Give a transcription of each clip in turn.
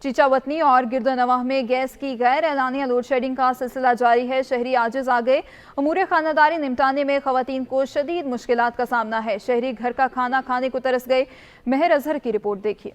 चीचावतनी और गिरदोनवाह में गैस की गैर एलानिया लोड शेडिंग का सिलसिला जारी है। शहरी आजिज आ गए। अमूर खानादारी निपटाने में खवातीन को शदीद मुश्किलात का सामना है। शहरी घर का खाना खाने को तरस गए। महर अजहर की रिपोर्ट देखिए।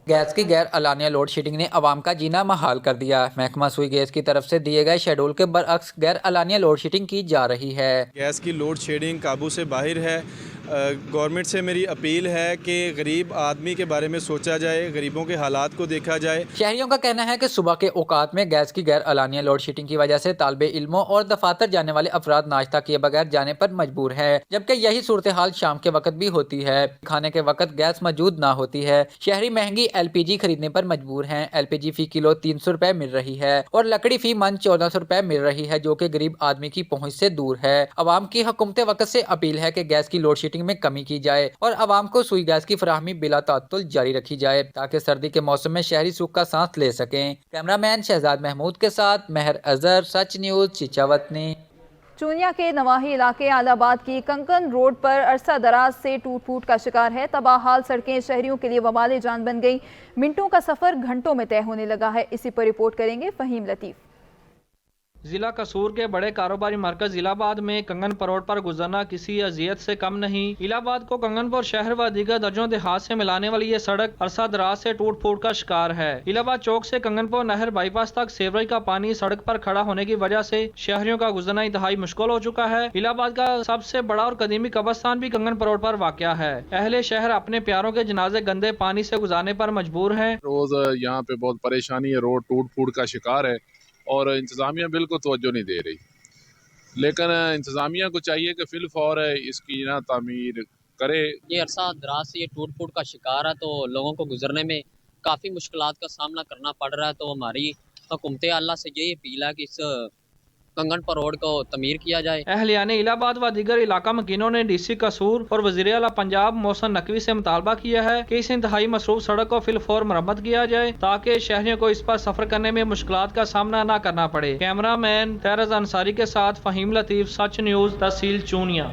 गैस की गैर अलानिया लोड शेडिंग ने अवाम का जीना महाल कर दिया। महकमा सुई गैस की तरफ से दिए गए शेड्यूल के बरअक्स गैर अलानिया लोड शेडिंग की जा रही है। गैस की लोड शेडिंग काबू से बाहर है। गवर्नमेंट से मेरी अपील है कि गरीब आदमी के बारे में सोचा जाए, गरीबों के हालात को देखा जाए। शहरियों का कहना है कि सुबह के औकात में गैस की गैर अलानिया लोड शेडिंग की वजह से तालिबे इल्मों और दफातर जाने वाले अफराद नाश्ता किए बगैर जाने पर मजबूर है, जबकि यही सूरत हाल शाम के वक्त भी होती है। खाने के वक्त गैस मौजूद ना होती है। शहरी महंगी LPG खरीदने पर मजबूर हैं। LPG फी किलो 300 रुपए मिल रही है और लकड़ी फी मन 1400 रुपए मिल रही है, जो कि गरीब आदमी की पहुँच से दूर है। अवाम की हुकूमत वक्त से अपील है कि गैस की लोड शेडिंग में कमी की जाए और अवाम को सुई गैस की फराहमी बिला तात्तुल जारी रखी जाए, ताकि सर्दी के मौसम में शहरी सुख का सांस ले सकें। कैमरामैन शहजाद महमूद के साथ महर अजहर, सच न्यूज़, चीचावतनी। चूनिया के नवाही इलाके आलाबाद की कंकन रोड पर अरसा दराज से टूट फूट का शिकार है। तबाहाल सड़कें शहरियों के लिए वबाले जान बन गई। मिनटों का सफर घंटों में तय होने लगा है। इसी पर रिपोर्ट करेंगे फहीम लतीफ। जिला कसूर के बड़े कारोबारी मरकज इलाहाबाद में कंगनपुर रोड पर गुजरना किसी अजियत से कम नहीं। इलाहाबाद को कंगनपुर शहर व दीगर दर्जों देहात से मिलाने वाली ये सड़क अरसा दराज से टूट फूट का शिकार है। इलाहाबाद चौक से कंगनपुर नहर बाईपास तक सेवरेज का पानी सड़क पर खड़ा होने की वजह से शहरियों का गुजरना इंतहाई मुश्किल हो चुका है। इलाहाबाद का सबसे बड़ा और कदीमी कब्रिस्तान भी कंगनपुर रोड पर वाक़या है। अहले शहर अपने प्यारों के जनाजे गंदे पानी से गुजारने पर मजबूर है। रोज यहाँ पे बहुत परेशानी है, रोड टूट फूट का शिकार है और इंतज़ामिया बिल्कुल तवज्जो नहीं दे रही। लेकिन इंतज़ामिया को चाहिए कि फिल फौर इसकी ना तामीर करे। ये अरसा दराज से ये टूट फूट का शिकार है, तो लोगों को गुजरने में काफ़ी मुश्किलात का सामना करना पड़ रहा है। तो हमारी हुकूमत अल्लाह से यही अपील है कि इस कंगनपुर रोड को तमीर किया जाए। अहलियाने इलाहाबाद व दीगर इलाका मकीनों ने DC कसूर और वज़ीर आला पंजाब मोहसिन नकवी से मुतालबा किया है कि इस इंतहाई मसरूफ सड़क को फिलफौर मरम्मत किया जाए, ताकि शहरियों को इस पर सफर करने में मुश्किलात का सामना न करना पड़े। कैमरामैन फैरज अंसारी के साथ फहीम लतीफ, सच न्यूज़, तहसील चूनिया।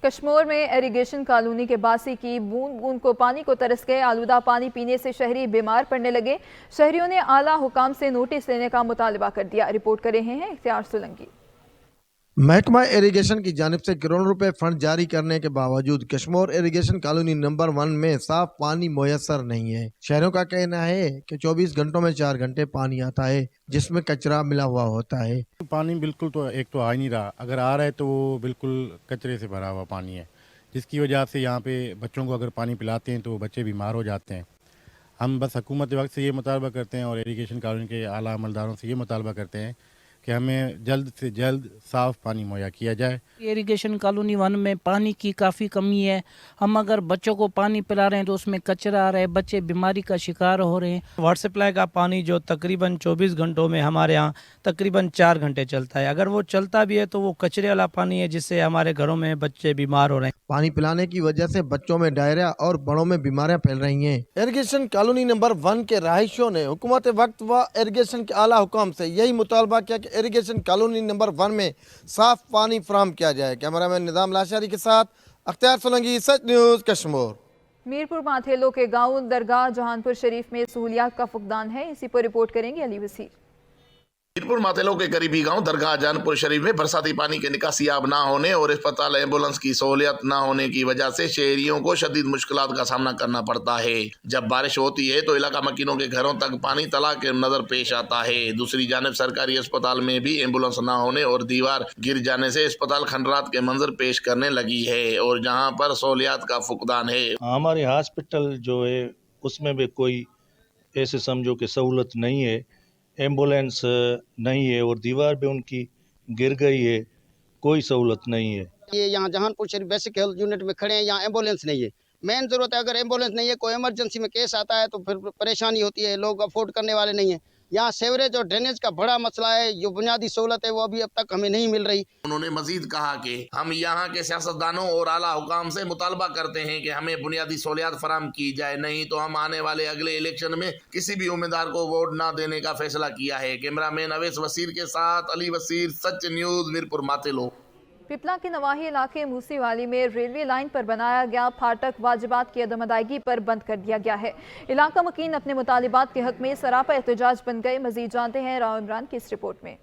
कश्मीर में इरिगेशन कॉलोनी के बासी की बूंद बूंद को पानी को तरस गए। आलूदा पानी पीने से शहरी बीमार पड़ने लगे। शहरियों ने आला हुकाम से नोटिस लेने का मुतालबा कर दिया। रिपोर्ट कर रहे हैं इख्तियार सोलंकी। महकमा इरिगेशन की जानिब से करोड़ों रुपए फंड जारी करने के बावजूद कश्मीर इरिगेशन कॉलोनी नंबर 1 में साफ पानी मुयसर नहीं है। शहरों का कहना है कि 24 घंटों में 4 घंटे पानी आता है, जिसमें कचरा मिला हुआ होता है। पानी बिल्कुल तो एक तो आ ही नहीं रहा, अगर आ रहा है तो वो बिल्कुल कचरे से भरा हुआ पानी है, जिसकी वजह से यहाँ पे बच्चों को अगर पानी पिलाते हैं तो बच्चे बीमार हो जाते हैं। हम बस हुकूमत वक्त से ये मुतालबा करते हैं और इरिगेशन कॉलोनी के आला अमलदारों से ये मुतालबा करते हैं कि हमें जल्द से जल्द साफ़ पानी मुहैया किया जाए। इरिगेशन कॉलोनी 1 में पानी की काफ़ी कमी है। हम अगर बच्चों को पानी पिला रहे हैं तो उसमें कचरा आ रहा है, बच्चे बीमारी का शिकार हो रहे हैं। वाटर सप्लाई का पानी जो तकरीबन 24 घंटों में हमारे यहाँ तकरीबन 4 घंटे चलता है, अगर वो चलता भी है तो वो कचरे वाला पानी है, जिससे हमारे घरों में बच्चे बीमार हो रहे हैं। पानी पिलाने की वजह से बच्चों में डायरिया और बड़ों में बीमारियां फैल रही हैं। इरिगेशन कॉलोनी नंबर 1 के रहायशियों ने हुकूमत वक्त व इरिगेशन के आला हुकाम से यही मुतालबा किया कि इरिगेशन कॉलोनी नंबर 1 में साफ पानी फराहम किया जाए। कैमरामैन निजाम लाशारी के साथ अख्तियार सोलंकी, सच न्यूज़, कश्मीर। मीरपुर माथेलो के गांव दरगाह जहानपुर शरीफ में सहूलियात का फुकदान है। इसी पर रिपोर्ट करेंगे अली वसीर। मीरपुर माथेलो के करीबी गांव दरगाह जानपुर शरीफ में बरसाती पानी के निकासियाब ना होने और अस्पताल एम्बुलेंस की सहूलियत ना होने की वजह से शहरियों को शदीद मुश्किलात का सामना करना पड़ता है। जब बारिश होती है तो इलाका मकीनों के घरों तक पानी तला के नजर पेश आता है। दूसरी जानिब सरकारी अस्पताल में भी एम्बुलेंस ना होने और दीवार गिर जाने से अस्पताल खंडरात के मंजर पेश करने लगी है और जहाँ पर सहूलियात का फुकदान है। हमारे हॉस्पिटल जो है उसमें भी कोई ऐसे समझो कि सहूलत नहीं है, एम्बुलेंस नहीं है और दीवार भी उनकी गिर गई है, कोई सहूलत नहीं है। ये यहाँ जहानपुर शरीफ बेसिक हेल्थ यूनिट में खड़े हैं, यहाँ एम्बुलेंस नहीं है। मेन ज़रूरत है, अगर एम्बुलेंस नहीं है, कोई इमरजेंसी में केस आता है तो फिर परेशानी होती है, लोग अफोर्ड करने वाले नहीं है। यहाँ सेवरेज और ड्रेनेज का बड़ा मसला है, जो बुनियादी सहूलत है वो अभी अब तक हमें नहीं मिल रही। उन्होंने मजीद कहा कि हम यहाँ के सियासतदानों और आला हुकाम से मुतालबा करते हैं कि हमें बुनियादी सहूलियात फराहम की जाए, नहीं तो हम आने वाले अगले इलेक्शन में किसी भी उम्मीदवार को वोट न देने का फैसला किया है। कैमरामैन अवैस वसीर के साथ अली वसीर, सच न्यूज़, मीरपुर माथेलो। पिपला के नवाही इलाके मूसी वाली में रेलवे लाइन पर बनाया गया फाटक वाजिबात की अदम अदायगी पर बंद कर दिया गया है। इलाका मकीन अपने मुतालिबात के हक में सरापा एहतजाज बन गए। मजीद जानते हैं राव इमरान की इस रिपोर्ट में।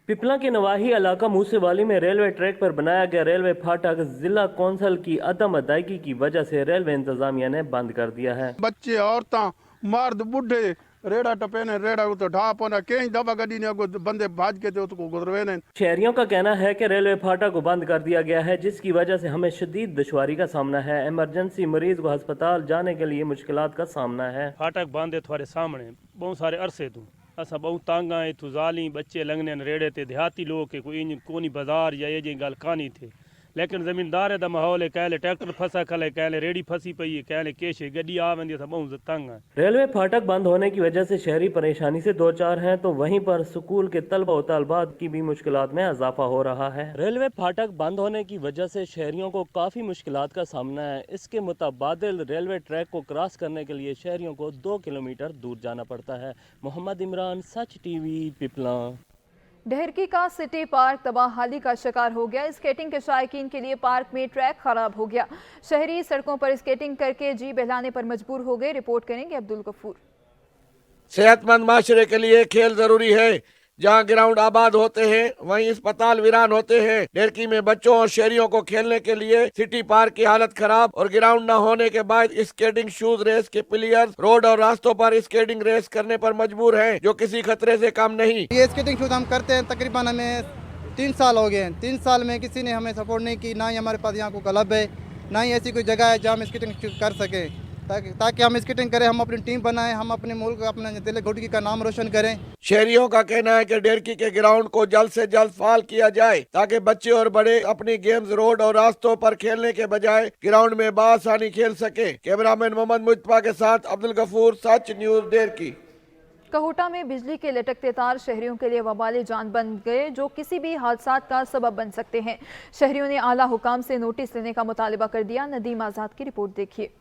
पिपला के नवाही इलाका मूसेवाली में रेलवे ट्रैक पर बनाया गया रेलवे फाटक जिला कौंसल की अदम अदायगी की वजह से रेलवे इंतजामिया ने बंद कर दिया है। बच्चे, औरतां, मर्द, बुढ़े रेड़ा टपे ने, रेड़ा तो ढा पोना कई दफा गड्डी ने बंदे भाज के तो उसको गुजरवे ने। शहरियों का कहना है कि रेलवे फाटक को बंद कर दिया गया है, जिसकी वजह से हमें शदीद दुश्वारी का सामना है। इमरजेंसी मरीज को अस्पताल जाने के लिए मुश्किलात का सामना है। फाटक बंद है तुम्हारे सामने बहुत सारे अरसे तू असा बहुत तंग आए तू जाली बच्चे लंघने रेड़े थे। देहाती लोग के कोई बाजार या ये गल कहानी थे, लेकिन जमींदार दा माहौल है। कहले ट्रैक्टर फंसा खले, कहले रेड़ी फंसी पई है, कहले केशे गड्डी आ वेंदी था बहुत तंग है। रेलवे फाटक बंद होने की वजह से शहरी परेशानी से दो चार हैं, तो वहीं पर स्कूल के तलबा और तलबात की भी मुश्किलात में इजाफा हो रहा है। रेलवे फाटक बंद होने की वजह से शहरियों को काफ़ी मुश्किलात का सामना है। इसके मुताबिल रेलवे ट्रैक को क्रॉस करने के लिए शहरियों को 2 किलोमीटर दूर जाना पड़ता है। मोहम्मद इमरान, सच टीवी, पिपला। डहरकी का सिटी पार्क तबाहाली का शिकार हो गया। स्केटिंग के शायकीन के लिए पार्क में ट्रैक खराब हो गया। शहरी सड़कों पर स्केटिंग करके जी बहलाने पर मजबूर हो गए। रिपोर्ट करेंगे अब्दुल गफूर। सेहतमंद माशरे के लिए खेल जरूरी है। जहाँ ग्राउंड आबाद होते हैं वहीं अस्पताल वीरान होते हैं। डहरकी में बच्चों और शहरियों को खेलने के लिए सिटी पार्क की हालत खराब और ग्राउंड न होने के बाद स्केटिंग शूज रेस के प्लेयर्स रोड और रास्तों पर स्केटिंग रेस करने पर मजबूर हैं, जो किसी खतरे से कम नहीं। ये स्केटिंग शूज हम करते हैं तकरीबन हमें 3 साल हो गए हैं। 3 साल में किसी ने हमें सपोर्ट नहीं की, ना ही हमारे पास यहाँ को क्लब है, ना ही ऐसी कोई जगह है जहाँ हम स्केटिंग कर सकें, ताकि हम स्केटिंग करें, हम अपनी टीम बनाएं, हम अपने मुल्क अपने जिले घुटकी का नाम रोशन करें। शहरियों का कहना है कि डहरकी के ग्राउंड को जल्द से जल्द फाल किया जाए, ताकि बच्चे और बड़े अपनी गेम्स रोड और रास्तों पर खेलने के बजाय ग्राउंड में बासानी खेल सके। कैमरामैन मोहम्मद मुस्तफा के साथ अब्दुल गफूर, सच न्यूज डहरकी। कहूटा में बिजली के लटकते तार शहरियों के लिए वबाले जान बन गए, जो किसी भी हादसात का सबब बन सकते हैं। शहरियों ने आला हुकाम से नोटिस लेने का मुतालिबा कर दिया। नदीम आजाद की रिपोर्ट देखिए।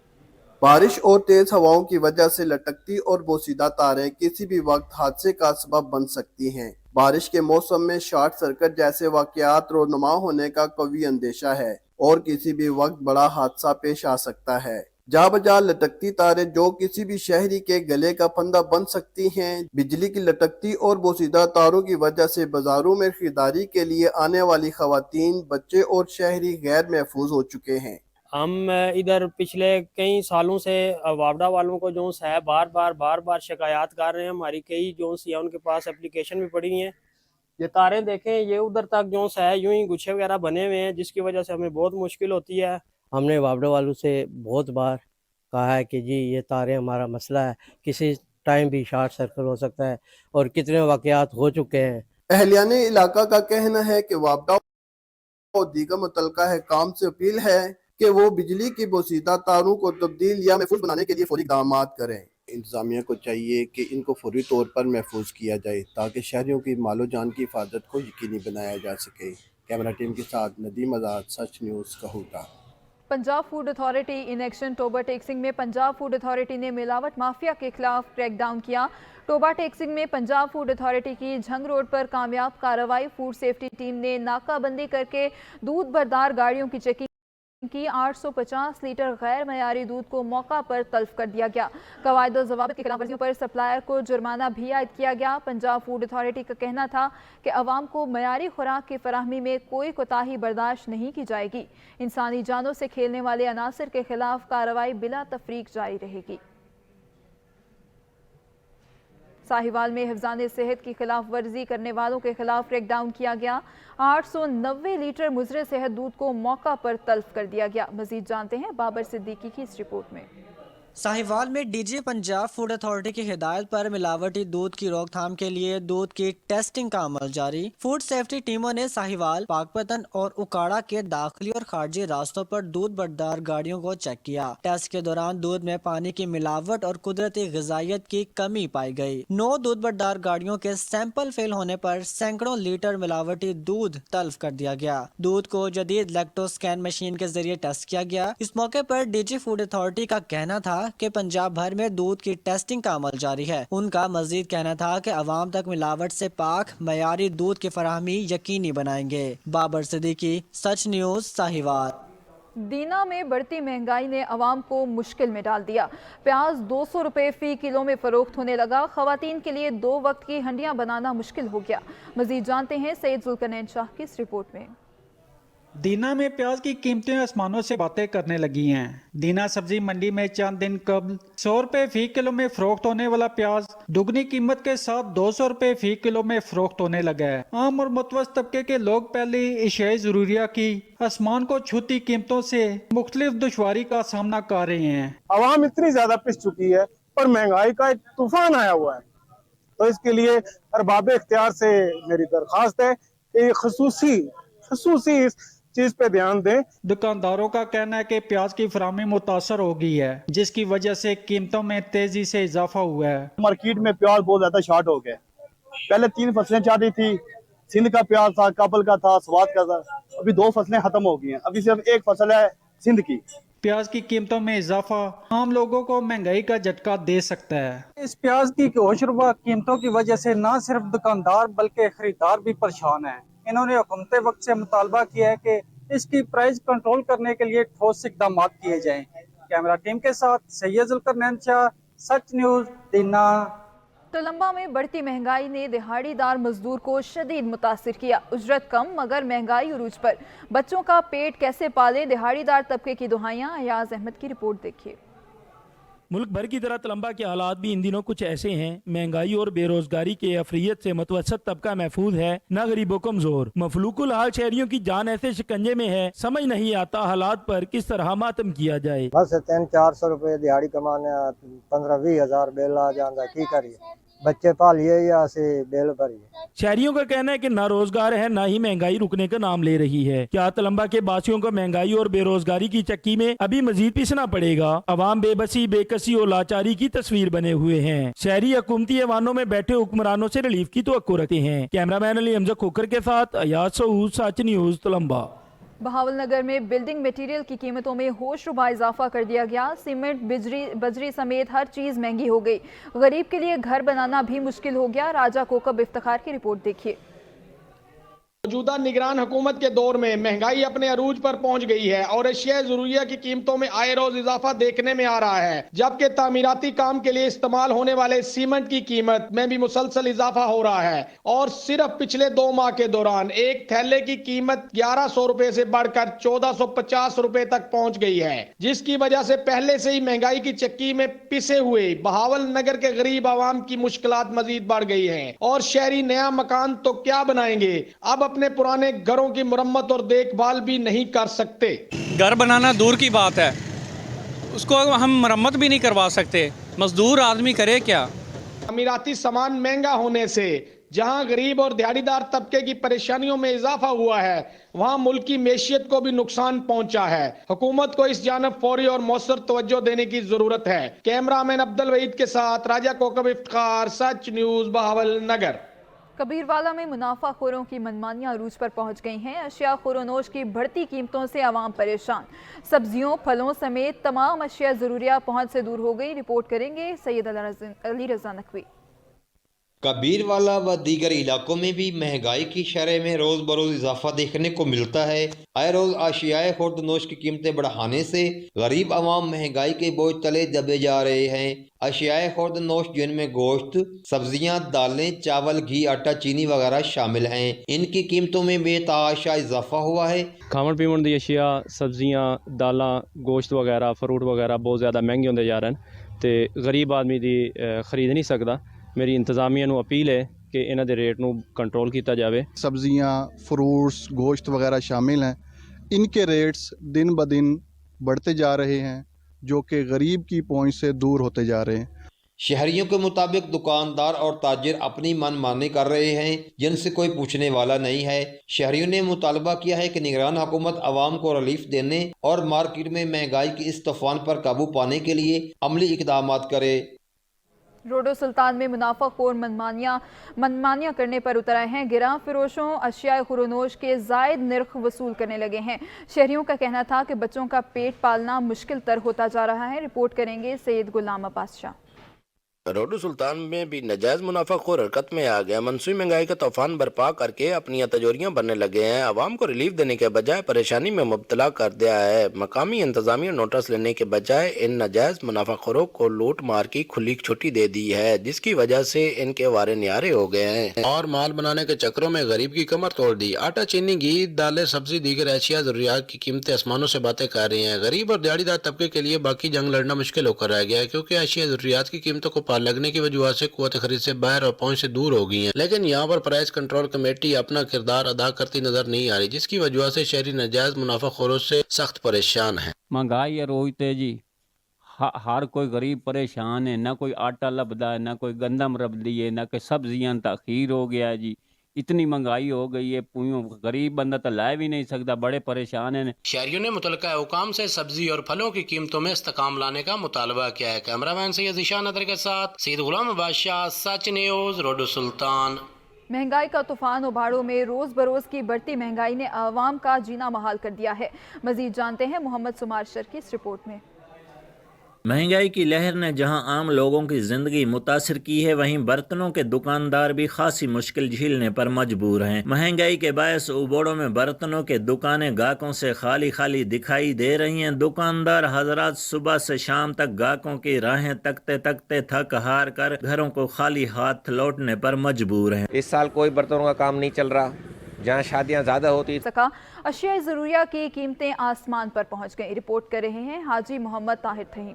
बारिश और तेज हवाओं की वजह से लटकती और बोसीदा तारें किसी भी वक्त हादसे का सबब बन सकती हैं। बारिश के मौसम में शॉर्ट सर्किट जैसे वाकयात रोनुमा होने का कवी अंदेशा है और किसी भी वक्त बड़ा हादसा पेश आ सकता है। जा बजा लटकती तारें जो किसी भी शहरी के गले का फंदा बन सकती हैं। बिजली की लटकती और बोसीदा तारों की वजह से बाजारों में खरीदारी के लिए आने वाली खवातीन, बच्चे और शहरी गैर महफूज हो चुके हैं। हम इधर पिछले कई सालों से वापडा वालों को जो है बार बार शिकायत कर रहे हैं। हमारी कई जो है उनके पास एप्लीकेशन भी पड़ी हैं। ये तारें देखें, ये उधर तक जो है यूं ही गुच्छे वगैरह बने हुए हैं, जिसकी वजह से हमें बहुत मुश्किल होती है। हमने वापडा वालों से बहुत बार कहा है कि जी ये तारें हमारा मसला है, किसी टाइम भी शॉर्ट सर्किट हो सकता है और कितने वाकयात हो चुके हैं। अहलियान इलाका का कहना है कि वापडा और दीगर मुतल्लिका काम से अपील है कि वो बिजली की बोसीदा तारों को तब्दील या महफूज बनाने के लिए फौरी इक़दामात करें। इंतजामिया को चाहिए कि इनको फौरी तौर पर महफूज किया जाए, ताकि शहरियों की मालो जान की हिफाजत को यकीनी बनाया जा सके। कैमरा टीम के साथ Nadeem Azad, Sach news, Kahuta. Punjab food authority in action. Toba Tek Singh में पंजाब फूड अथॉरिटी ने मिलावट माफिया के खिलाफ क्रैकडाउन किया। टोबा टैक्सिंग में पंजाब फूड अथॉरिटी की झंग रोड पर कामयाब कार्रवाई। फूड सेफ्टी टीम ने नाकाबंदी करके दूध बरदार गाड़ियों की चेकिंग की। 850 लीटर गैर मयारी दूध को मौका पर तल्फ कर दिया गया। कवायद और ज़वाबित की खिलाफवर्जियों पर सप्लायर को जुर्माना भी आयद किया गया। पंजाब फूड अथॉरिटी का कहना था कि अवाम को मयारी खुराक की फराहमी में कोई कोताही बर्दाश्त नहीं की जाएगी। इंसानी जानों से खेलने वाले अनासर के खिलाफ कार्रवाई बिला तफरीक जारी रहेगी। साहिवाल में हिफ्ज़ान सेहत की खिलाफ वर्जी करने वालों के खिलाफ क्रैकडाउन किया गया। 890 लीटर मुजरे सेहत दूध को मौका पर तल्फ कर दिया गया। मजीद जानते हैं बाबर सिद्दीकी की इस रिपोर्ट में। साहिवाल में डीजी पंजाब फूड अथॉरिटी की हिदायत पर मिलावटी दूध की रोकथाम के लिए दूध की टेस्टिंग का अमल जारी। फूड सेफ्टी टीमों ने साहिवाल, पाकपतन और उकाड़ा के दाखिली और खारजी रास्तों पर दूध बरदार गाड़ियों को चेक किया। टेस्ट के दौरान दूध में पानी की मिलावट और कुदरती ग़िज़ाइयत की कमी पाई गई। 9 दूध बरदार गाड़ियों के सैंपल फेल होने पर सैकड़ों लीटर मिलावटी दूध तल्फ कर दिया गया। दूध को जदीद लैक्टो स्कैन मशीन के जरिए टेस्ट किया गया। इस मौके पर डीजी फूड अथॉरिटी का कहना था कि पंजाब भर में दूध की टेस्टिंग का अमल जारी है। उनका मजीद कहना था कि अवाम तक मिलावट से पाक मयारी दूध की फराहमी यकीनी बनाएंगे। बाबर सिद्दीकी, सच न्यूज़, साहिवाल। दीना में बढ़ती महंगाई ने अवाम को मुश्किल में डाल दिया। प्याज 200 रुपये फी किलो में फरोख्त होने लगा। खवातीन के लिए 2 वक्त की हंडियां बनाना मुश्किल हो गया। मजीद जानते हैं सैयद जुल्करनैन शाह की इस रिपोर्ट में। दीना में प्याज की कीमतें आसमानों से बातें करने लगी हैं। दीना सब्जी मंडी में चंद दिन कबल 100 रुपए फी किलो में फरोख्त होने वाला प्याज दुगनी कीमत के साथ 200 रुपए फी किलो में फरोख्त होने लगा है। आम और मुतवस्सित तबके के लोग पहले अशियाए जरूरिया की आसमान को छूती कीमतों से मुख्तलिफ दुश्वारी का सामना कर रहे हैं। आवाम इतनी ज्यादा पिस चुकी है और महंगाई का एक तूफान आया हुआ है, तो इसके लिए अरबाब इख्तियार से मेरी दरख्वास्त है कि खसूसी इस चीज पे ध्यान दें। दुकानदारों का कहना है कि प्याज की फराहमी मुतासर हो गई है, जिसकी वजह से कीमतों में तेजी से इजाफा हुआ है। मार्केट में प्याज बहुत ज्यादा शॉर्ट हो गया। पहले 3 फसलें चाहती थी, सिंध का प्याज था, काबल का था, स्वात का था। अभी 2 फसलें खत्म हो गई हैं, अभी सिर्फ 1 फसल है सिंध की। प्याज की कीमतों में इजाफा आम लोगों को महंगाई का झटका दे सकता है। इस प्याज की होशरुबा कीमतों की वजह से न सिर्फ दुकानदार बल्कि खरीदार भी परेशान है। इन्होंने हुकूमत वक्त से मुतालबा किया है कि इसकी प्राइस कंट्रोल करने के लिए ठोस इक़दाम किए जाएं। कैमरा टीम के साथ सैयद जुल्करनैन शाह, सच न्यूज़, दीना। तलंबा में बढ़ती महंगाई ने दिहाड़ीदार मजदूर को शदीद मुतासिर किया। उजरत कम मगर महंगाई उरूज पर। बच्चों का पेट कैसे पाले, दिहाड़ीदार तबके की दुहाइयां। अयाज अहमद की रिपोर्ट देखिए। मुल्क भर की तरह तलंबा के हालात भी इन दिनों कुछ ऐसे हैं। महंगाई और बेरोजगारी के अफरियत से मुतवसत तबका महफूज है, न गरीबों कमजोर। मफलूकुल हाल शहरियों की जान ऐसे शिकंजे में है, समझ नहीं आता हालात पर किस तरह मातम किया जाए। बस 300-400 रुपए दिहाड़ी कमाने 15-20 हजार बिल आ जाता, की करिए, बच्चे पालिए या से बिल भरिए। शहरियों का कहना है कि ना रोजगार है, ना ही महंगाई रुकने का नाम ले रही है। क्या तलंबा के बासियों को महंगाई और बेरोजगारी की चक्की में अभी मजीद पिसना पड़ेगा? अवाम बेबसी, बेकसी और लाचारी की तस्वीर बने हुए हैं। शहरी हुकूमती ऐवानों में बैठे हुक्मरानों से रिलीफ की तवक्को रखते हैं। कैमरामैन अली हमजा खोखर के साथ अयाज सऊद, सच न्यूज़, तलंबा। बहावलनगर में बिल्डिंग मटेरियल की कीमतों में होशरुबा इजाफा कर दिया गया। सीमेंट, बजरी समेत हर चीज़ महंगी हो गई। गरीब के लिए घर बनाना भी मुश्किल हो गया। राजा कोकब इफ्तिखार की रिपोर्ट देखिए। मौजूदा निगरान हुकूमत के दौर में महंगाई अपने अरूज पर पहुंच गई है और अशिया जरूरिया की कीमतों में आए रोज इजाफा देखने में आ रहा है, जबकि तामीराती काम के लिए इस्तेमाल होने वाले सीमेंट की कीमत में भी मुसलसल इजाफा हो रहा है। और सिर्फ पिछले 2 माह के दौरान एक थैले की कीमत 1100 रुपए से बढ़कर 1450 रुपए तक पहुंच गई है, जिसकी वजह से पहले से ही महंगाई की चक्की में पिसे हुए बहावल नगर के गरीब आवाम की मुश्किलात मजीद बढ़ गई है। और शहरी नया मकान तो क्या बनाएंगे, अब अपने पुराने घरों की मुरम्मत और देखभाल भी नहीं कर सकते। घर बनाना दूर की बात है, उसको हम मरम्मत भी नहीं करवा सकते। मजदूर आदमी करे क्या? अमीराती सामान महंगा होने से जहां गरीब और दिहाड़ीदार तबके की परेशानियों में इजाफा हुआ है, वहां मुल्क की मैशियत को भी नुकसान पहुंचा है। हुकूमत को इस जानब फौरी और मौसर तवज्जो देने की जरूरत है। कैमरामैन अब्दुल वहीद के साथ राजा कोकब इफ्तिखार, सच न्यूज़, बहावल नगर। कबीरवाला में मुनाफाखोरों की मनमानियां अरूज पर पहुंच गई हैं। अशिया खुरोनोश की बढ़ती कीमतों से आवाम परेशान। सब्जियों, फलों समेत तमाम अशिया ज़रूरिया पहुंच से दूर हो गई। रिपोर्ट करेंगे सैयद अली रज़ा नकवी। कबीरवाला व दीगर इलाकों में भी महंगाई की शरह में रोज बरोज इजाफा देखने को मिलता है। आए रोज आशियाए खुर्दनोश की कीमतें बढ़ाने से गरीब आवाम महंगाई के बोझ तले दबे जा रहे हैं। अशियाए खुर्दनोश जिनमें गोश्त, सब्जियां, दालें, चावल, घी, आटा, चीनी वगैरह शामिल हैं, इनकी कीमतों में बेतहाशा इजाफा हुआ है। खावन पीवन दी अशिया, सब्जियां, दालां, गोश्त वगैरह, फ्रूट वगैरह बहुत ज़्यादा महंगे होंदे जा रहे हैं तो गरीब आदमी दी खरीद नहीं सकता। मेरी इंतजामिया नूं अपील है कि इन्हां दे रेट नूं कंट्रोल किया जाए। सब्जियां, फ्रूट्स, गोश्त वगैरह शामिल हैं, इनके रेट्स दिन ब दिन बढ़ते जा रहे हैं, जो कि गरीब की पहुंच से दूर होते जा रहे हैं। शहरियों के मुताबिक दुकानदार और ताजिर अपनी मनमानी कर रहे हैं, जिनसे कोई पूछने वाला नहीं है। शहरियों ने मुतालबा किया है कि निगरान हुकूमत आवाम को रिलीफ देने और मार्केट में महंगाई के इस तूफान पर काबू पाने के लिए अमली इकदाम करे। रोडो सुल्तान में मुनाफाखोर मनमानियां करने पर उतर आए हैं। गिरा फरोशों अशिया खुरोनोश के जायद निर्ख वसूल करने लगे हैं। शहरियों का कहना था कि बच्चों का पेट पालना मुश्किल तर होता जा रहा है। रिपोर्ट करेंगे सैयद गुलाम अब्बास शाह। रोडो सुल्तान में भी नजायज मुनाफाखोर हरकत में आ गया। मनसूबी महंगाई का तूफान बर्पा करके अपनी तजोरियां भरने लगे हैं। आवाम को रिलीफ देने के बजाय परेशानी में मुब्तला कर दिया है। मकामी इंतजामिया नोटिस लेने के बजाय इन नजायज मुनाफाखोरों को लूट मार की खुली छुट्टी दे दी है, जिसकी वजह से इनके वारे न्यारे हो गए हैं और माल बनाने के चक्रों में गरीब की कमर तोड़ दी। आटा, चीनी, घी, दालें, सब्जी, दीगर एशिया जरूरियात की कीमतें आसमानों से बातें कर रही हैं। गरीब और दिहाड़ीदार तबके के लिए बाकी जंग लड़ना मुश्किल होकर रह गया है, क्योंकि एशिया जरूरियात की कीमतों को पार लगने की वजह से कुव्वत खरीद से बाहर और पहुंच से दूर हो गई हैं। लेकिन यहाँ पर प्राइस कंट्रोल कमेटी अपना किरदार अदा करती नजर नहीं आ रही, जिसकी वजह से शहरी नजायज मुनाफाखोरों से सख्त परेशान है। महंगाई रोज तेजी, हर कोई गरीब परेशान है। ना कोई आटा लभदा है, ना कोई गंदम लभदी है, ना कोई सब्जियां तखीर हो गया है जी। इतनी महंगाई हो गई है, गरीब बंदा तो ला भी नहीं सकता, बड़े परेशान हैं। शहरियों ने मुतलका हुकाम से सब्जी और फलों की कीमतों में इस्तेकाम लाने का मुतालबा किया है। कैमरामैन सैयद ज़ीशान अदर के साथ सैयद गुलाम अब्बास शाह, सच न्यूज़, रोडो सुल्तान। महंगाई का तूफान उबाड़ों में रोज बरोज की बढ़ती महंगाई ने आवाम का जीना महाल कर दिया है। मजीद जानते हैं मोहम्मद सुमार शर की इस रिपोर्ट में। महंगाई की लहर ने जहां आम लोगों की जिंदगी मुतासिर की है, वहीं बर्तनों के दुकानदार भी खासी मुश्किल झेलने पर मजबूर हैं। महंगाई के बायस उबोड़ों में बर्तनों के दुकानें गाहकों से खाली खाली दिखाई दे रही हैं। दुकानदार हजरात सुबह से शाम तक गाहकों की राहें तकते तकते थक हार कर घरों को खाली हाथ लौटने पर मजबूर हैं। इस साल कोई बर्तनों का काम नहीं चल रहा, जहाँ शादियाँ ज़्यादा होती सका अशिया ज़रूरिया की कीमतें आसमान पर पहुँच गई। रिपोर्ट कर रहे हैं हाजी मोहम्मद ताहिर थहीम।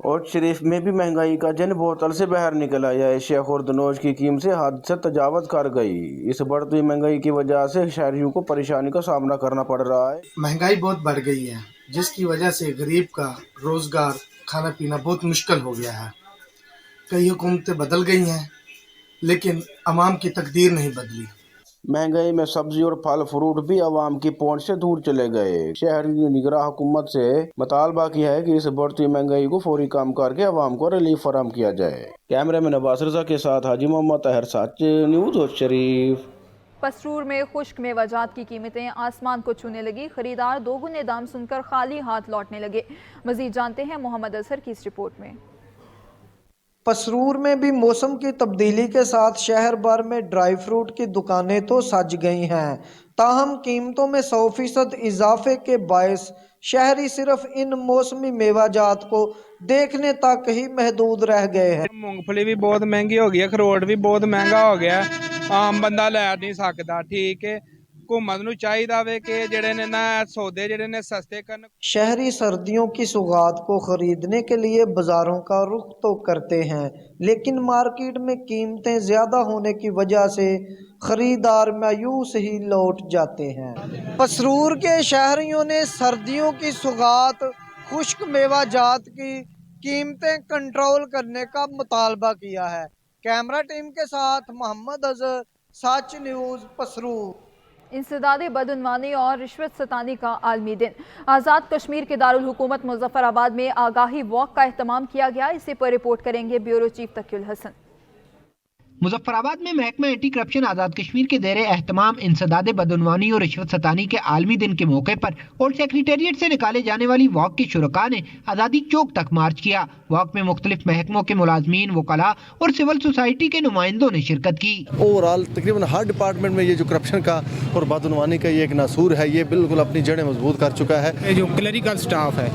और शरीफ में भी महंगाई का जन बोतल से बाहर निकल आया। एशिया खुर्दनोश की कीमत से हद से तजावत कर गई। इस बढ़ती महंगाई की वजह से शहरियों को परेशानी का सामना करना पड़ रहा है। महंगाई बहुत बढ़ गई है, जिसकी वजह से गरीब का रोजगार, खाना पीना बहुत मुश्किल हो गया है। कई हुकूमतें बदल गई हैं, लेकिन अवाम की तकदीर नहीं बदली। महंगाई में सब्जी और फल फ्रूट भी आवाम की पहुंच से दूर चले गए। शहरी निगरान हुकूमत से मुतालबा किया है कि इस बढ़ती महंगाई को फौरी काम करके आवाम को रिलीफ फराहम किया जाए। कैमरामैन अब्बास रजा के साथ हाजी मोहम्मद ताहिर, सच न्यूज़ शरीफ। पसरूर में खुश्क मेवाजात की कीमतें आसमान को छूने लगी। खरीदार दोगुने दाम सुनकर खाली हाथ लौटने लगे। मजीद जानते हैं मोहम्मद अजहर की इस रिपोर्ट में। पसरूर में भी मौसम की तब्दीली के साथ शहर भर में ड्राई फ्रूट की दुकानें तो सज गई हैं, ताहम कीमतों में 100% इजाफे के बायस शहरी सिर्फ इन मौसमी मेवाजात को देखने तक ही महदूद रह गए हैं। मूंगफली भी बहुत महंगी हो गई है, अखरोट भी बहुत महंगा हो गया, आम बंदा लै नहीं सकता। ठीक है, हुकूमत नूं चाहीदा वे कि जेड़े ने ना सौदे जेड़े ने सस्ते करन। शहरी सर्दियों की सौगात को खरीदने के लिए बाजारों का रुख तो करते हैं, लेकिन मार्केट में कीमतें ज्यादा होने की वजह से खरीदार मायूस ही लौट जाते हैं। पसरूर के शहरियों ने सर्दियों की सौगात, खुश्क मेवाजात की कीमतें कंट्रोल करने का मुतालबा किया है। कैमरा टीम के साथ मोहम्मद अजहर, सच न्यूज़, पसरूर। इंसदादे बदउनवानी और रिश्वत सतानी का आलमी दिन। आज़ाद कश्मीर के दारुल हुकूमत मुजफ्फराबाद में आगाही वॉक का एहतमाम किया गया। इसी पर रिपोर्ट करेंगे ब्यूरो चीफ तकीउल हसन। मुजफ्फराबाद में महकमा एंटी करप्शन आज़ाद कश्मीर के ज़ेरे एहतमाम इंसदादे बदउनवानी और रिश्वत सतानी के आलमी दिन के मौके पर और सेक्रेटेरिएट से निकाले जाने वाली वॉक के शुरका ने आज़ादी चौक तक मार्च किया। वॉक में मुख्तलिफ महकमों के मुलाजमीन, वकला और सिविल सोसाइटी के नुमाइंदों ने शिरकत की। ओवरऑल तकरीबन हर डिपार्टमेंट में ये जो करप्शन का और बदउनवानी का ये एक नासूर है, ये बिल्कुल अपनी जड़ें मजबूत कर चुका है। ये जो क्लरिकल स्टाफ है,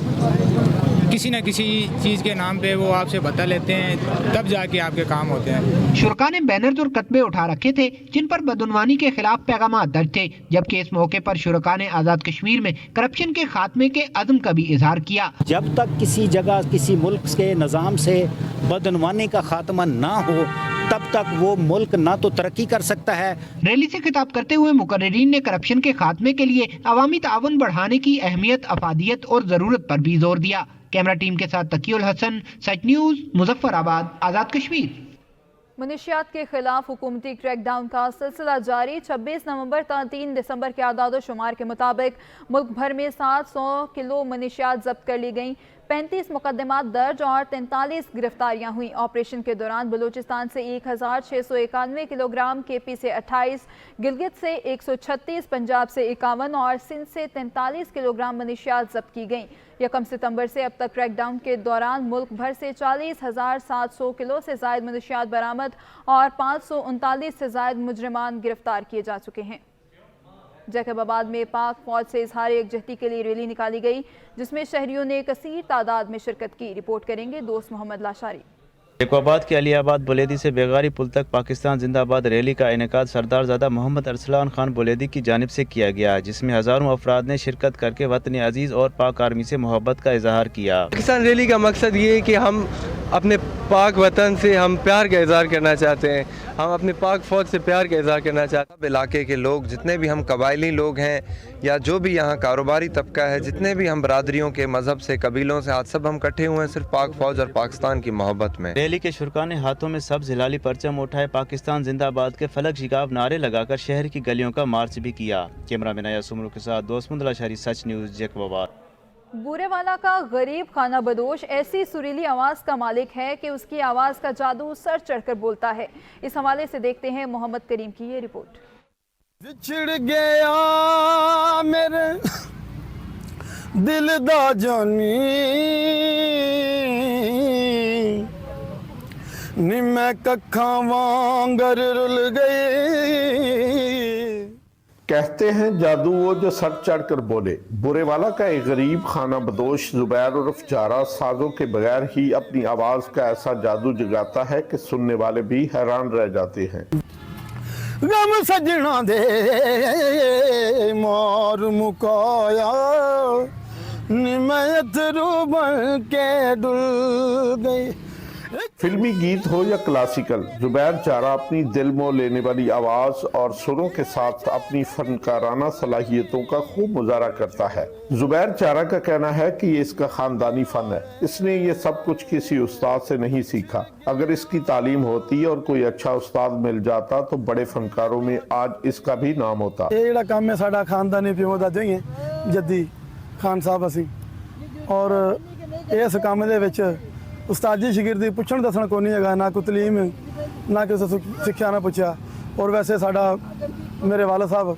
किसी न किसी चीज़ के नाम पे वो आपसे बता लेते हैं, तब जाके आपके काम होते हैं। शुरका ने बैनर्स और कतबे उठा रखे थे जिन पर बदउनवानी के खिलाफ पैगाम दर्ज थे, जबकि इस मौके पर शुरका ने आज़ाद कश्मीर में करप्शन के खात्मे के अज़्म का भी इजहार किया। जब तक किसी जगह किसी मुल्क के निज़ाम से बदउनवानी का खात्मा ना हो, तब तक वो मुल्क ना तो तरक्की कर सकता है। रैली से खिताब करते हुए मुकर्रिरीन ने करप्शन के खात्मे के लिए अवामी ताउन बढ़ाने की अहमियत, अफादियत और ज़रूरत पर भी जोर दिया। कैमरा टीम के साथ तकीउल हसन, सच न्यूज़, मुजफ्फराबाद, आज़ाद कश्मीर। मुनशियात के खिलाफ हुकूमती क्रैकडाउन का सिलसिला जारी। 26 नवंबर तक 3 दिसंबर के आदाद शुमार के मुताबिक मुल्क भर में 700 किलो मुनशियात जब्त कर ली गई। 35 मुकदमात दर्ज और 43 गिरफ्तारियां हुई। ऑपरेशन के दौरान बलूचिस्तान से 1691 किलोग्राम केपी से 28, गिलगित से 136, पंजाब से 51 और सिंध से 43 किलोग्राम मनशियात जब्त की गईं। 1 सितंबर से अब तक क्रैकडाउन के दौरान मुल्क भर से 40,700 किलो से ज़ायद मनशियात बरामद और 539 से ज़ायद मुजरिमान गिरफ्तार किए जा चुके हैं। जैकबाबाद में पाक फौज से इजहार एकजहती के लिए रैली निकाली गई, जिसमें शहरियों ने कसीर तादाद में शिरकत की। रिपोर्ट करेंगे दोस्त मोहम्मद लाशारी। जैकबाबाद के अलीआबाद बुलेदी से बेगारी पुल तक पाकिस्तान जिंदाबाद रैली का इनेकाद सरदारजादा मोहम्मद अरसलान खान बुलेदी की जानिब से किया गया, जिसमें हज़ारों अफराद ने शिरकत करके वतन अजीज़ और पाक आर्मी से मोहब्बत का इजहार किया। पाकिस्तान रैली का मकसद ये है कि हम अपने पाक वतन से हम प्यार का इजहार करना चाहते हैं, हम अपने पाक फ़ौज से प्यार का इजहार करना चाहते हैं। इलाके के लोग जितने भी हम कबायली लोग हैं या जो भी यहाँ कारोबारी तबका है, जितने भी हम बरादरियों के मज़हब से कबीलों से, आज सब हम इकट्ठे हुए हैं सिर्फ पाक फ़ौज और पाकिस्तान की मोहब्बत में। रैली के शुरका ने हाथों में सब्ज़ हिलाली परचम उठाए पाकिस्तान जिंदाबाद के फलक शिगाफ नारे लगाकर शहर की गलियों का मार्च भी किया। कैमरामैन अया सुमरू के साथ दोस्त मुंदला शहरी, सच न्यूज़, जैकबाबाद। बूरेवाला का गरीब खाना बदोश ऐसी सुरीली आवाज़ का मालिक है कि उसकी आवाज़ का जादू सर चढ़कर बोलता है। इस हवाले से देखते हैं मोहम्मद करीम की ये रिपोर्ट। विछड़ गया मेरे दिल दा जानी नी मैं कखा वांगर रुल गई। कहते हैं जादू वो जो सर चढ़कर बोले। बुरेवाला का एक गरीब खाना बदोश जुबैर उर्फ जारा साजों के बगैर ही अपनी आवाज का ऐसा जादू जगाता है कि सुनने वाले भी हैरान रह जाते हैं। गम सजना दे मार मुकाया निमयत रूबन के डुल गई। फिल्मी गीत हो या क्लासिकल, जुबैर चारा अपनी दिल मोह लेने वाली आवाज और सुरों के साथ अपनी फनकाराना सलाहियतों का खूब मुजाहरा करता है। जुबैर चारा का कहना है कि ये इसका खानदानी फन है, इसने ये सब कुछ किसी उस्ताद से नहीं सीखा। अगर इसकी तालीम होती और कोई अच्छा उस्ताद मिल जाता तो बड़े फनकारों में आज इसका भी नाम होता। ये जिहड़ा काम है साडा खानदानी प्यो दादे ही जद्दी खान साहब असी, और इस काम दे विच उस्तादी शिगिरदी पुछण दसण को नहीं है, ना कोई तलीम ना किसी सिक्ख्या ना पूछा। और वैसे साडा मेरे वालिद साहब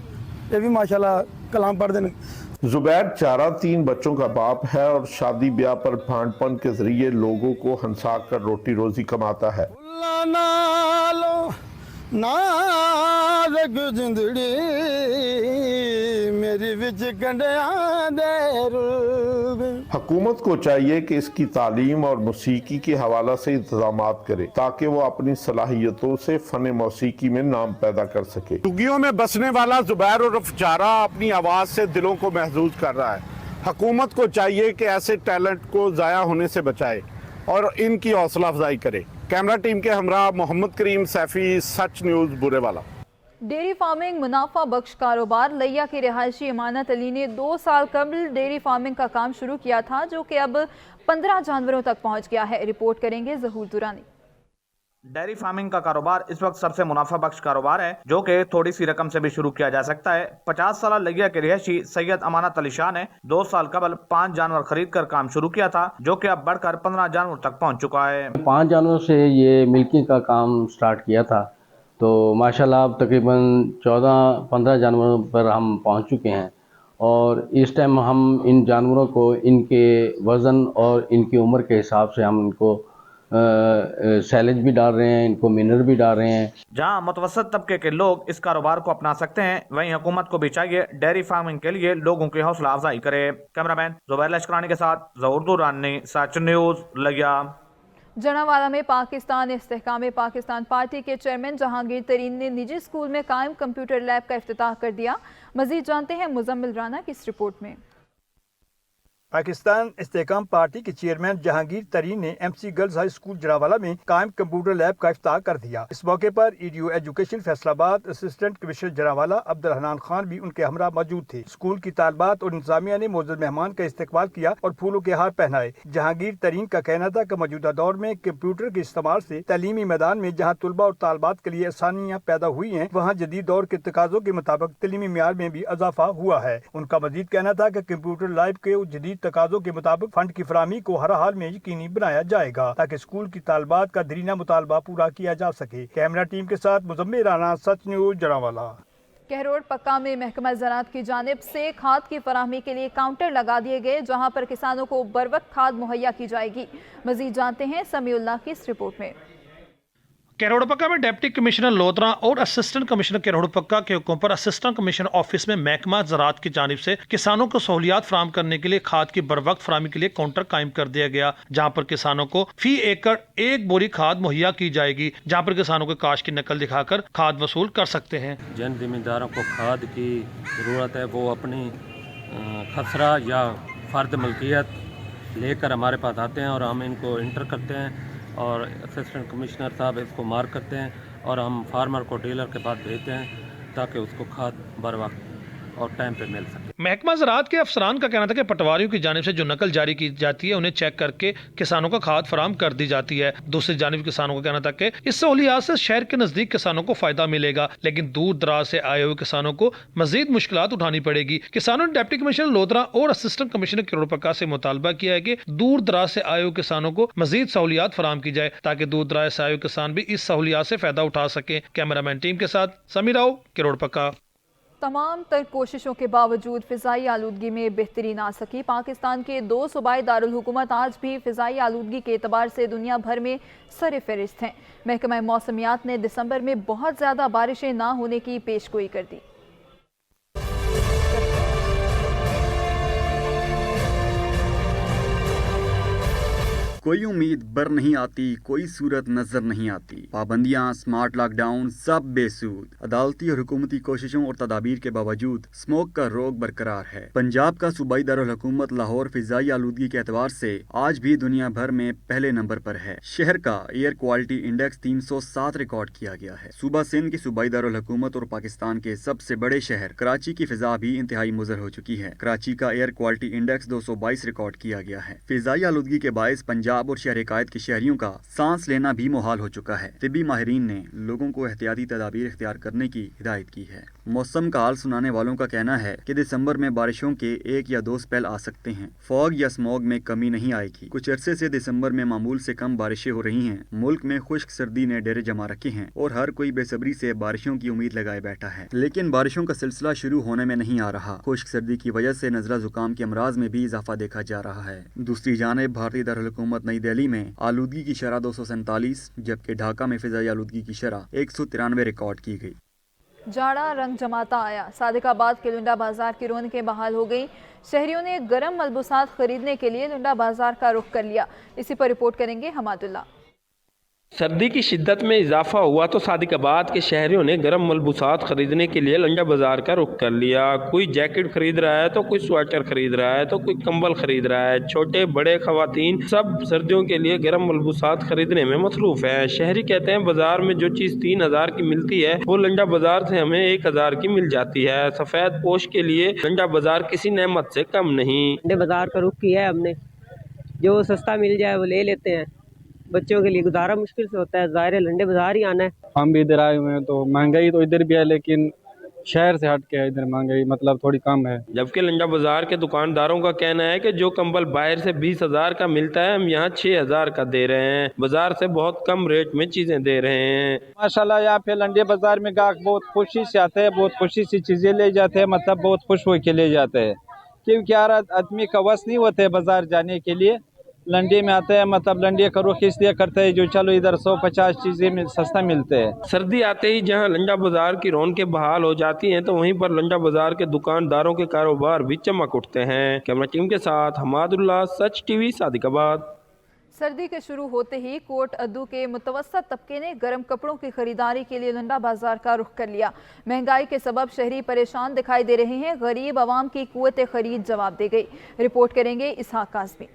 ये भी माशाल्लाह कलाम पढ़ते हैं। जुबैर चारा 3 बच्चों का बाप है और शादी ब्याह पर भांडपन के जरिए लोगों को हंसा कर रोटी रोजी कमाता है। हुकूमत को चाहिए कि इसकी तालीम और मौसीकी के हवाला से इंतजामात करे ताकि वो अपनी सलाहियतों से फन मौसीकी में नाम पैदा कर सके। झुग्गियों में बसने वाला जुबैर उर्फ चारा अपनी आवाज से दिलों को महसूस कर रहा है। हुकूमत को चाहिए कि ऐसे टैलेंट को जाया होने से बचाए और इनकी हौसला अफजाई करे। कैमरा टीम के हमरा मोहम्मद करीम सैफी, सच न्यूज़, बुरेवाला। डेयरी फार्मिंग मुनाफा बख्श कारोबार। लिया के रिहायशी इमानत अली ने 2 साल कबल डेयरी फार्मिंग का काम शुरू किया था, जो कि अब 15 जानवरों तक पहुंच गया है। रिपोर्ट करेंगे जहूर दुरानी। डेयरी फार्मिंग का कारोबार इस वक्त सबसे मुनाफा बख्श कारोबार है, जो कि थोड़ी सी रकम से भी शुरू किया जा सकता है। 50 साल लिया के रिहायशी सैयद अमानत अली शाह ने 2 साल कबल 5 जानवर खरीद कर काम शुरू किया था, जो कि अब बढ़कर 15 जानवर तक पहुंच चुका है। 5 जानवरों से ये मिल्किंग का काम स्टार्ट किया था, तो माशाल्लाह अब तकरीबन 14-15 जानवरों पर हम पहुंच चुके हैं। और इस टाइम हम इन जानवरों को इनके वज़न और इनकी उम्र के हिसाब से हम इनको सैलेज भी डाल रहे हैं, इनको मिनरल भी डाल रहे हैं। जहां मुतवसत तबके के लोग इस कारोबार को अपना सकते हैं, वहीं हुकूमत को भी चाहिए डेयरी फार्मिंग के लिए लोगों की हौसला अफजाई करे। कैमरामैन जुबैर लश्करानी के साथ ज़हूर दुरानी, सच न्यूज़, लिया। जनावाला में पाकिस्तान इस्तेहकाम पाकिस्तान पार्टी के चेयरमैन जहांगीर तरीन ने निजी स्कूल में कायम कंप्यूटर लैब का इफ्तिताह कर दिया। मजीद जानते हैं मुजम्मिल राना की इस रिपोर्ट में। पाकिस्तान इस्तेहकाम पार्टी के चेयरमैन जहांगीर तरीन ने एमसी गर्ल्स हाई स्कूल जरावाला में कायम कंप्यूटर लैब का इफ्तिताह कर दिया। इस मौके पर EDO education Faisalabad assistant commissioner Jaranwala Abdul Hanan Khan भी उनके हमरा मौजूद थे। स्कूल की तालबात और इंतजामिया ने मौजूद मेहमान का इस्तकबाल किया और फूलों के हार पहनाए। जहांगीर तरीन का कहना था कि मौजूदा दौर में कंप्यूटर के इस्तेमाल से तालीमी मैदान में जहाँ तुलबा और तालबात के लिए आसानियाँ पैदा हुई हैं, वहाँ जदीद दौर के तकाज़ों के मुताबिक तालीमी मियार में भी इजाफा हुआ है। उनका मजीद कहना था कि कंप्यूटर लैब के जदीद तकाज़ों के मुताबिक फंड की फराहमी को हर हाल में यकीनी बनाया जाएगा ताकि स्कूल की तालबात का दरीना मुतालबा पूरा किया जा सके। कैमरा टीम के साथ मुजम्मिल राना, सच न्यूज़, जड़ावाला। कहरोड पक्का में महकमा ज़राअत की जानिब से खाद की फराहमी के लिए काउंटर लगा दिए गए, जहां पर किसानों को बरवक्त खाद मुहैया की जाएगी। मजीद जानते हैं समीउल्लाह की इस रिपोर्ट में। कहरोड पक्का में डिप्टी कमिश्नर लोधरा और असिस्टेंट कमिश्नर कहरोड पक्का के हुक्म पर असिस्टेंट कमिश्नर ऑफिस में महकमा ज़राअत की जानिब से किसानों को सहूलियात फराहम करने के लिए खाद की बरवक्त फराहमी के लिए काउंटर कायम कर दिया गया, जहां पर किसानों को फी एकड़ 1 बोरी खाद मुहैया की जाएगी, जहां पर किसानों को काश की नकल दिखाकर खाद वसूल कर सकते हैं। जिन जिम्मेदारों को खाद की ज़रूरत है वो अपनी खसरा या फ़र्द मलकियत लेकर हमारे पास आते हैं और हम इनको इंटर करते हैं और असिस्टेंट कमिश्नर साहब इसको मार्क करते हैं और हम फार्मर को डीलर के पास भेजते हैं ताकि उसको खाद बर वक्त और टाइम पे मिल सके। महकमा ज़राअत के अफसरान का कहना था कि पटवारियों की जानिब से जो नकल जारी की जाती है उन्हें चेक करके किसानों को खाद फराहम कर दी जाती है। दूसरी जानिब किसानों का कहना था कि इस सहूलियात से शहर के नजदीक किसानों को फायदा मिलेगा, लेकिन दूर दराज से आए हुए किसानों को मजीद मुश्किलात उठानी पड़ेगी। किसानों ने डिप्टी कमिश्नर लोधरा और असिस्टेंट कमिश्नर कहरोड पक्का से मुतालबा किया है कि दूर दराज से आए हुए किसानों को मजीद सहूलियात फराहम की जाए ताकि दूर दराज से आए हुए किसान भी इस सहूलियात से फायदा उठा सके। कैमरामैन टीम के साथ समीर राव, कहरोड पक्का। तमाम तर कोशिशों के बावजूद फ़िज़ाई आलूदगी में बेहतरी ना सकी। पाकिस्तान के 2 सूबाई दारुल हुकूमत आज भी फ़िज़ाई आलूदगी के एतबार से दुनिया भर में सर फ़हरिस्त हैं। महकमा मौसमियात ने दिसंबर में बहुत ज़्यादा बारिशें ना होने की पेशगोई कर दी। कोई उम्मीद बर नहीं आती, कोई सूरत नजर नहीं आती। पाबंदियां, स्मार्ट लॉकडाउन सब बेसूद। अदालती और हुकूमती कोशिशों और तदाबीर के बावजूद स्मोक का रोग बरकरार है। पंजाब का सूबाई दारुल हुकूमत लाहौर फिजाई आलूदगी के एतबार से आज भी दुनिया भर में पहले नंबर पर है। शहर का एयर क्वालिटी इंडेक्स 307 रिकॉर्ड किया गया है। सूबा सिंध की सूबाई दारुल हुकूमत और पाकिस्तान के सबसे बड़े शहर कराची की फिजा भी इंतहाई मुज़र हो चुकी है। कराची का एयर क्वालिटी इंडेक्स 222 रिकॉर्ड किया गया है। फिजाई आलूदगी के बायस पंजाब और शहर कायद के शहरियों का सांस लेना भी मुहाल हो चुका है। तिब्बी माहिरीन ने लोगों को एहतियाती तदाबीर इख्तियार करने की हिदायत की है। मौसम का हाल सुनाने वालों का कहना है कि दिसंबर में बारिशों के 1 या 2 स्पेल आ सकते हैं। फॉग या स्मॉग में कमी नहीं आएगी। कुछ अरसे से दिसंबर में मामूल से कम बारिशें हो रही हैं। मुल्क में खुश्क सर्दी ने डेरे जमा रखे हैं और हर कोई बेसब्री से बारिशों की उम्मीद लगाए बैठा है, लेकिन बारिशों का सिलसिला शुरू होने में नहीं आ रहा। खुश्क सर्दी की वजह से नजला जुकाम के अमराज में भी इजाफा देखा जा रहा है। दूसरी जानिब भारतीय दारुल हुकूमत नई दिल्ली में आलूदगी की शरह 247 जबकि ढाका में फिजाई आलूदगी की शरह 193 रिकॉर्ड की गई। जाड़ा रंग जमाता आया। सादिकाबाद के लुंडा बाजार की रौनकें बहाल हो गई। शहरियों ने गर्म मलबूसात खरीदने के लिए लुंडा बाजार का रुख कर लिया। इसी पर रिपोर्ट करेंगे हमादुल्ला। सर्दी की शिद्दत में इजाफा हुआ तो सादिकाबाद के शहरियों ने गर्म मलबूसात खरीदने के लिए लंडा बाजार का रुख कर लिया। कोई जैकेट खरीद रहा है तो कोई स्वेटर खरीद रहा है तो कोई कंबल खरीद रहा है। छोटे बड़े खवातीन सब सर्दियों के लिए गर्म मलबूसात खरीदने में मसरूफ है। शहरी कहते हैं बाजार में जो चीज़ 3000 की मिलती है वो लंडा बाजार से हमें 1000 की मिल जाती है। सफ़ेद पोश के लिए लंडा बाजार किसी नेमत से कम नहीं। लंडे बाजार का रुख किया है हमने, जो सस्ता मिल जाए वो ले लेते हैं। बच्चों के लिए गुजारा मुश्किल से होता है, ज़ाहिर है लंडे बाजार ही आना है। हम भी इधर आए हुए हैं तो महंगाई तो इधर भी है, लेकिन शहर से हट के है इधर महंगाई मतलब थोड़ी कम है। जबकि लंडा बाजार के दुकानदारों का कहना है कि जो कंबल बाहर से 20,000 का मिलता है हम यहाँ 6,000 का दे रहे हैं। बाजार से बहुत कम रेट में चीजें दे रहे हैं। माशाल्लाह यहाँ पे लंडे बाजार में गाहक बहुत खुशी से आते हैं, बहुत खुशी से चीजें ले जाते हैं, मतलब बहुत खुश हो के ले जाते हैं, क्योंकि यार आदमी का वश नहीं होते बाजार जाने के लिए। लंडे में आते हैं, मतलब लंडे का रुख इसलिए करते हैं जो चलो इधर 150 चीजें में सस्ता मिलते हैं। सर्दी आते ही जहां लंडा बाजार की रौनकें बहाल हो जाती हैं तो वहीं पर लंडा बाजार के दुकानदारों के कारोबार भी चमक उठते हैं। कैमरा टीम के साथ हमादुल्ला, सच टीवी, सादिकाबाद। सर्दी के शुरू होते ही कोट अद्दू के मुतवस्सत तबके ने गर्म कपड़ों की खरीदारी के लिए लंडा बाजार का रुख कर लिया। महंगाई के सबब शहरी परेशान दिखाई दे रहे हैं। गरीब आवाम की कुव्वत खरीद जवाब दे गई। रिपोर्ट करेंगे इसहाक काज़मी।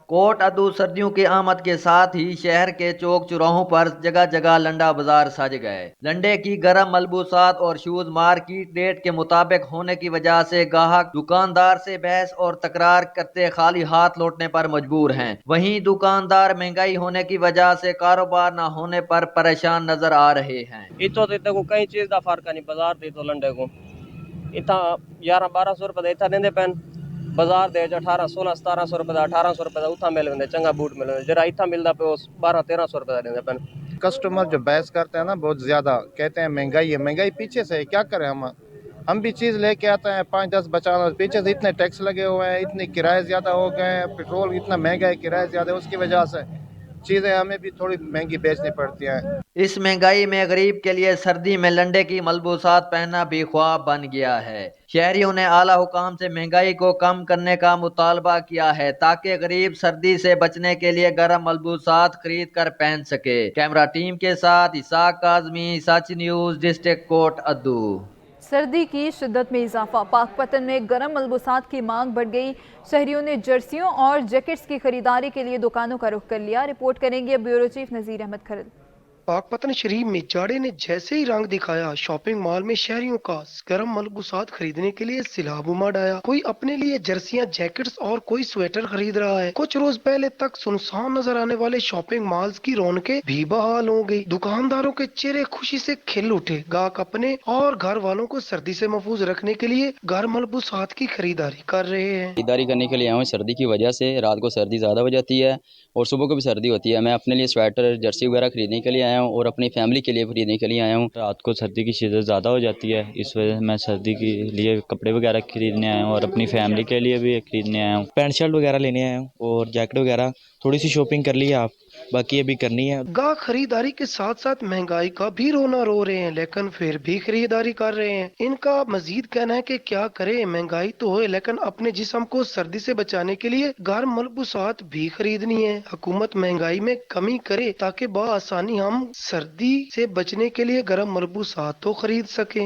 कोट अद्दू सर्दियों की आमद के साथ ही शहर के चौक चौराहों पर जगह जगह लंडा बाजार सज गए। लंडे की गर्म मलबूसात और शूज मार्केट रेट के मुताबिक होने की वजह से गाहक दुकानदार से बहस और तकरार करते खाली हाथ लौटने पर मजबूर हैं। वहीं दुकानदार महंगाई होने की वजह से कारोबार न होने पर परेशान नजर आ रहे हैं। इतो को कई चीज का फर्क नहीं, बाजार तो लंडे को इतना 11-1200 रुपए देता देंदे पैन बाजार दे 1800 16 1700 रुपए का 1800 रुपए का उथा मिल जाते चंगा बूट मिल जाता जरा इतना मिलता पे 12 1300 रुपए का देंगे अपन। कस्टमर जो बहस करते हैं ना बहुत ज़्यादा, कहते हैं महंगाई है, महंगाई पीछे से है, क्या करें हम भी चीज़ लेके आते हैं 5-10 बचाना, पीछे से इतने टैक्स लगे हुए हैं, इतने किराए ज़्यादा हो गए हैं, पेट्रोल इतना महंगा है, किराए ज़्यादा है, उसकी वजह से चीज़ें हमें भी थोड़ी महंगी बेचनी पड़ती हैं। इस महंगाई में गरीब के लिए सर्दी में लंडे की मलबूसात पहनना भी ख्वाब बन गया है। शहरियों ने आला हुकाम से महंगाई को कम करने का मुतालबा किया है ताकि गरीब सर्दी से बचने के लिए गर्म मलबूसात खरीद कर पहन सके। कैमरा टीम के साथ इसाक काज़मी, सच न्यूज़, डिस्ट्रिक्ट कोट अद्दू। सर्दी की शिद्दत में इजाफा, पाकपतन में गर्म मलबूसात की मांग बढ़ गई। शहरियों ने जर्सियों और जैकेट्स की खरीदारी के लिए दुकानों का रुख कर लिया। रिपोर्ट करेंगे ब्यूरो चीफ नज़ीर अहमद खरल। पाकपतन शरीफ में जाड़े ने जैसे ही रंग दिखाया, शॉपिंग मॉल में शहरियों का गर्म मलबूसात खरीदने के लिए सैलाब उमड़ आया। कोई अपने लिए जर्सियां, जैकेट्स और कोई स्वेटर खरीद रहा है। कुछ रोज पहले तक सुनसान नजर आने वाले शॉपिंग मॉल्स की रौनकें भी बहाल हो गई। दुकानदारों के चेहरे खुशी से खिल उठे। गाहक अपने और घर वालों को सर्दी से महफूज रखने के लिए गर्म मलबूसात की खरीदारी कर रहे हैं। खरीदारी करने के लिए आए सर्दी की वजह से, रात को सर्दी ज्यादा हो जाती है और सुबह को भी सर्दी होती है। मैं अपने लिए स्वेटर, जर्सी वगैरह खरीदने के लिए आया हूँ और अपनी फैमिली के लिए खरीदने के लिए आया हूँ। रात को सर्दी की शिद्दत ज़्यादा हो जाती है, इस वजह से मैं सर्दी के लिए कपड़े वगैरह खरीदने आया हूँ और अपनी फैमिली के लिए भी खरीदने आया हूँ। पैंट शर्ट वगैरह लेने आया हूँ और जैकेट वगैरह। थोड़ी सी शॉपिंग कर ली आप, बाकी अभी करनी है। गाहक खरीदारी के साथ साथ महंगाई का भी रोना रो रहे हैं, लेकिन फिर भी खरीदारी कर रहे हैं। इनका मजीद कहना है कि क्या करें, महंगाई तो हो लेकिन अपने जिस्म को सर्दी से बचाने के लिए गर्म मलबूसात भी खरीदनी है। हुकूमत महंगाई में कमी करे ताकि बआसानी हम सर्दी से बचने के लिए गर्म मलबूसात तो खरीद सकें।